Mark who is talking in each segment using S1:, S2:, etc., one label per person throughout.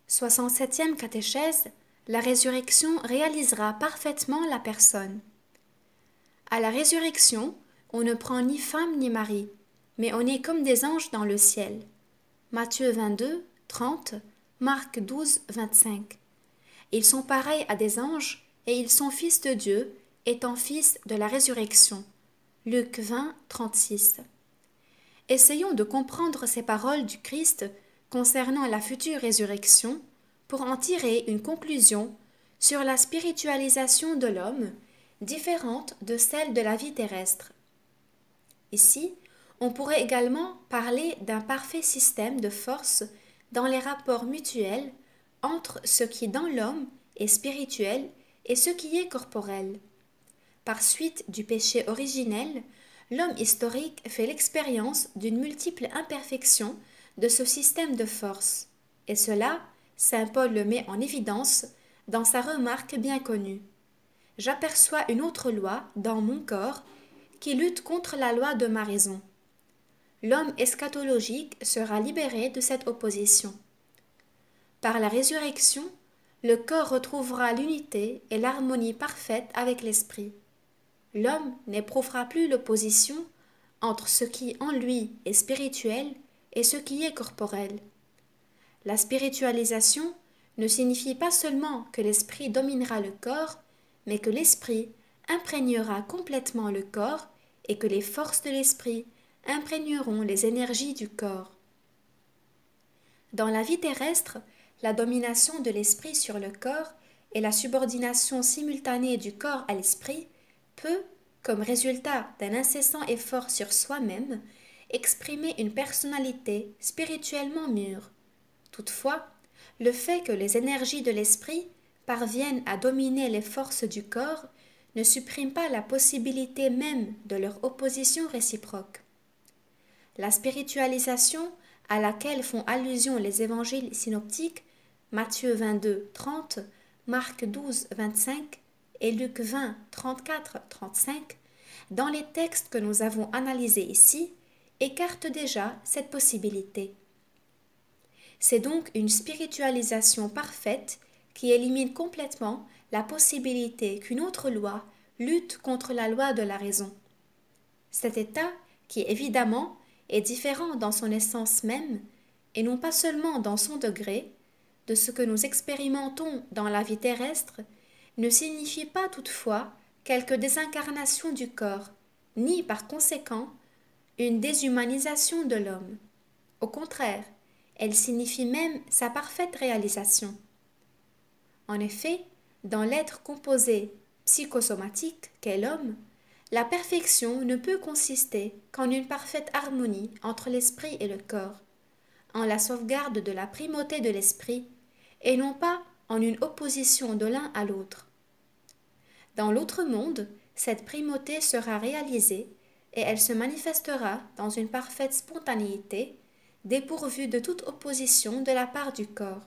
S1: 67e catéchèse. La résurrection réalisera parfaitement la personne. À la résurrection, on ne prend ni femme ni mari, mais on est comme des anges dans le ciel. Matthieu 22, 30, Marc 12, 25. Ils sont pareils à des anges et ils sont fils de Dieu, étant fils de la résurrection. Luc 20, 36. Essayons de comprendre ces paroles du Christ concernant la future résurrection pour en tirer une conclusion sur la spiritualisation de l'homme, différente de celle de la vie terrestre. Ici, on pourrait également parler d'un parfait système de force dans les rapports mutuels entre ce qui dans l'homme est spirituel et ce qui est corporel. Par suite du péché originel, l'homme historique fait l'expérience d'une multiple imperfection de ce système de force, et cela, saint Paul le met en évidence dans sa remarque bien connue. J'aperçois une autre loi dans mon corps qui lutte contre la loi de ma raison. L'homme eschatologique sera libéré de cette opposition. Par la résurrection, le corps retrouvera l'unité et l'harmonie parfaite avec l'esprit. L'homme n'éprouvera plus l'opposition entre ce qui en lui est spirituel et ce qui est corporel. La spiritualisation ne signifie pas seulement que l'esprit dominera le corps, mais que l'esprit imprégnera complètement le corps et que les forces de l'esprit imprégneront les énergies du corps. Dans la vie terrestre, la domination de l'esprit sur le corps et la subordination simultanée du corps à l'esprit peut, comme résultat d'un incessant effort sur soi-même, exprimer une personnalité spirituellement mûre. Toutefois, le fait que les énergies de l'esprit parviennent à dominer les forces du corps ne supprime pas la possibilité même de leur opposition réciproque. La spiritualisation à laquelle font allusion les évangiles synoptiques, Matthieu 22, 30, Marc 12, 25 et Luc 20, 34, 35, dans les textes que nous avons analysés ici, écarte déjà cette possibilité. C'est donc une spiritualisation parfaite qui élimine complètement la possibilité qu'une autre loi lutte contre la loi de la raison. Cet état, qui évidemment est différent dans son essence même, et non pas seulement dans son degré, de ce que nous expérimentons dans la vie terrestre, ne signifie pas toutefois quelque désincarnation du corps, ni par conséquent une déshumanisation de l'homme. Au contraire, elle signifie même sa parfaite réalisation. En effet, dans l'être composé psychosomatique qu'est l'homme, la perfection ne peut consister qu'en une parfaite harmonie entre l'esprit et le corps, en la sauvegarde de la primauté de l'esprit, et non pas en une opposition de l'un à l'autre. Dans l'autre monde, cette primauté sera réalisée et elle se manifestera dans une parfaite spontanéité, dépourvue de toute opposition de la part du corps.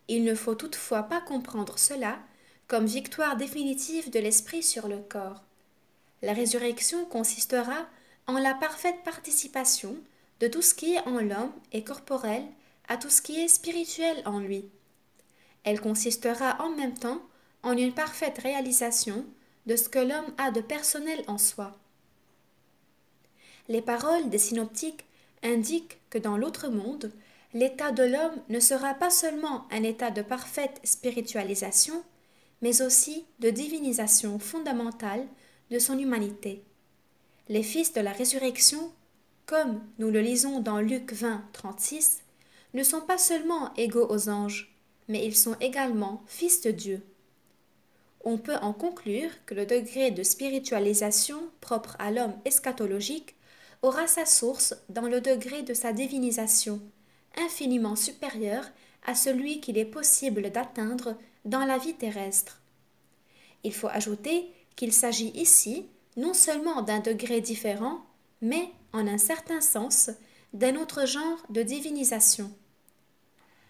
S1: Il ne faut toutefois pas comprendre cela comme victoire définitive de l'esprit sur le corps. La résurrection consistera en la parfaite participation de tout ce qui est en l'homme et corporel à tout ce qui est spirituel en lui. Elle consistera en même temps en une parfaite réalisation de ce que l'homme a de personnel en soi. Les paroles des synoptiques indiquent que dans l'autre monde, l'état de l'homme ne sera pas seulement un état de parfaite spiritualisation, mais aussi de divinisation fondamentale de son humanité. Les fils de la résurrection, comme nous le lisons dans Luc 20, 36, ne sont pas seulement égaux aux anges, mais ils sont également fils de Dieu. On peut en conclure que le degré de spiritualisation propre à l'homme eschatologique aura sa source dans le degré de sa divinisation, infiniment supérieur à celui qu'il est possible d'atteindre dans la vie terrestre. Il faut ajouter qu'il s'agit ici non seulement d'un degré différent, mais, en un certain sens, d'un autre genre de divinisation.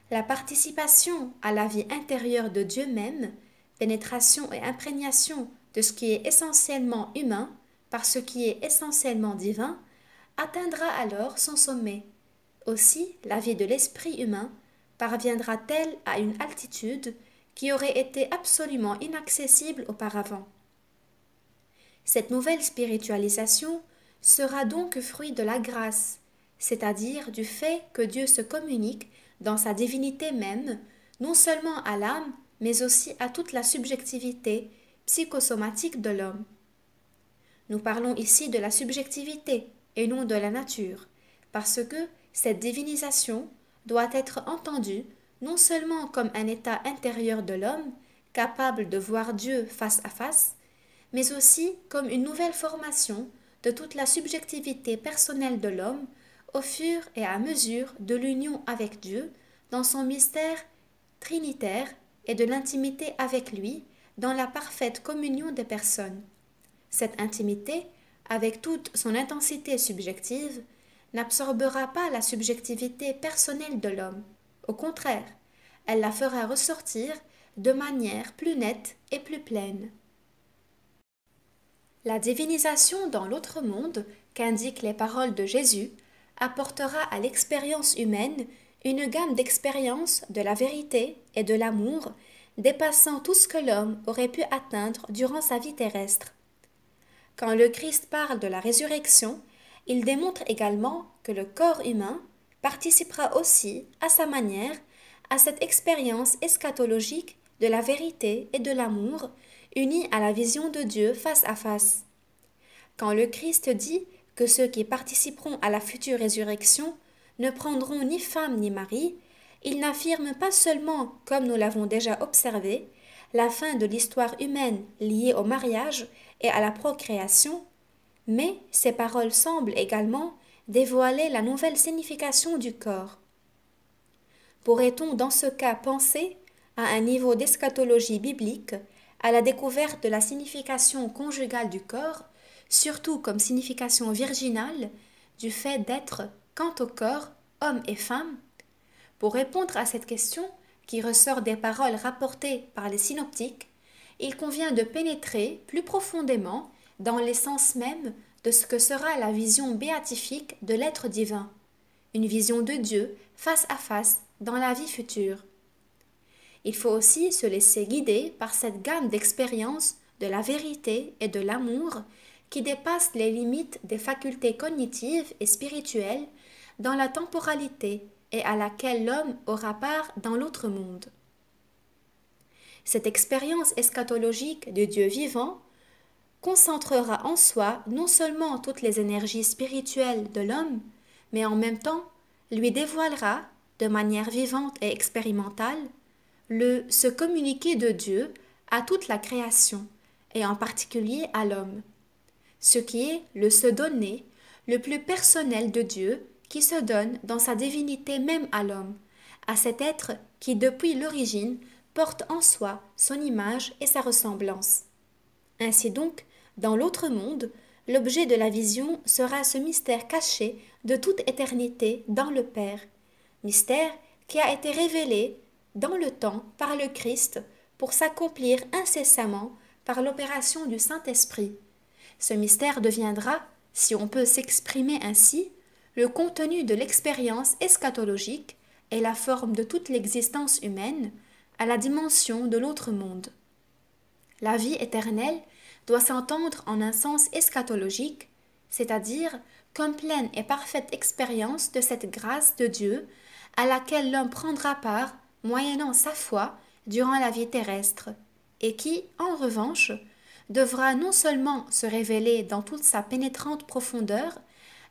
S1: La participation à la vie intérieure de Dieu même, pénétration et imprégnation de ce qui est essentiellement humain par ce qui est essentiellement divin, atteindra alors son sommet. Aussi, la vie de l'esprit humain parviendra-t-elle à une altitude qui aurait été absolument inaccessible auparavant. Cette nouvelle spiritualisation sera donc fruit de la grâce, c'est-à-dire du fait que Dieu se communique dans sa divinité même, non seulement à l'âme, mais aussi à toute la subjectivité psychosomatique de l'homme. Nous parlons ici de la subjectivité et non de la nature, parce que cette divinisation doit être entendue non seulement comme un état intérieur de l'homme, capable de voir Dieu face à face, mais aussi comme une nouvelle formation de toute la subjectivité personnelle de l'homme au fur et à mesure de l'union avec Dieu dans son mystère trinitaire et de l'intimité avec lui dans la parfaite communion des personnes. Cette intimité, avec toute son intensité subjective, n'absorbera pas la subjectivité personnelle de l'homme. Au contraire, elle la fera ressortir de manière plus nette et plus pleine. La divinisation dans l'autre monde, qu'indiquent les paroles de Jésus, apportera à l'expérience humaine une gamme d'expériences de la vérité et de l'amour dépassant tout ce que l'homme aurait pu atteindre durant sa vie terrestre. Quand le Christ parle de la résurrection, il démontre également que le corps humain participera aussi, à sa manière, à cette expérience eschatologique de la vérité et de l'amour unis à la vision de Dieu face à face. Quand le Christ dit que ceux qui participeront à la future résurrection ne prendront ni femme ni mari, il n'affirme pas seulement, comme nous l'avons déjà observé, la fin de l'histoire humaine liée au mariage et à la procréation, mais ces paroles semblent également dévoiler la nouvelle signification du corps. Pourrait-on dans ce cas penser, à un niveau d'eschatologie biblique, à la découverte de la signification conjugale du corps, surtout comme signification virginale, du fait d'être, quant au corps, homme et femme? Pour répondre à cette question, qui ressort des paroles rapportées par les synoptiques, il convient de pénétrer plus profondément dans l'essence même de ce que sera la vision béatifique de l'être divin, une vision de Dieu face à face dans la vie future. Il faut aussi se laisser guider par cette gamme d'expériences de la vérité et de l'amour qui dépasse les limites des facultés cognitives et spirituelles dans la temporalité et à laquelle l'homme aura part dans l'autre monde. Cette expérience eschatologique de Dieu vivant concentrera en soi non seulement toutes les énergies spirituelles de l'homme, mais en même temps lui dévoilera, de manière vivante et expérimentale, le se communiquer de Dieu à toute la création, et en particulier à l'homme, ce qui est le se donner le plus personnel de Dieu qui se donne dans sa divinité même à l'homme, à cet être qui depuis l'origine porte en soi son image et sa ressemblance. Ainsi donc, dans l'autre monde, l'objet de la vision sera ce mystère caché de toute éternité dans le Père, mystère qui a été révélé dans le temps par le Christ pour s'accomplir incessamment par l'opération du Saint-Esprit. Ce mystère deviendra, si on peut s'exprimer ainsi, le contenu de l'expérience eschatologique et la forme de toute l'existence humaine à la dimension de l'autre monde. La vie éternelle doit s'entendre en un sens eschatologique, c'est-à-dire comme pleine et parfaite expérience de cette grâce de Dieu à laquelle l'homme prendra part moyennant sa foi durant la vie terrestre, et qui, en revanche, devra non seulement se révéler dans toute sa pénétrante profondeur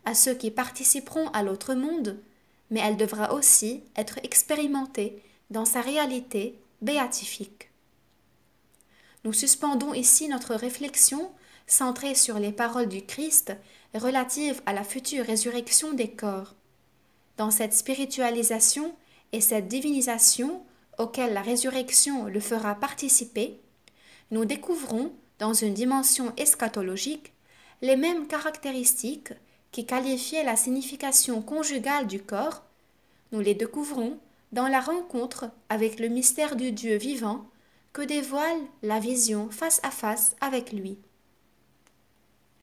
S1: à ceux qui participeront à l'autre monde, mais elle devra aussi être expérimentée dans sa réalité béatifique. Nous suspendons ici notre réflexion centrée sur les paroles du Christ relatives à la future résurrection des corps. Dans cette spiritualisation et cette divinisation auquel la résurrection le fera participer, nous découvrons, dans une dimension eschatologique, les mêmes caractéristiques qui qualifiaient la signification conjugale du corps. Nous les découvrons dans la rencontre avec le mystère du Dieu vivant que dévoile la vision face à face avec lui.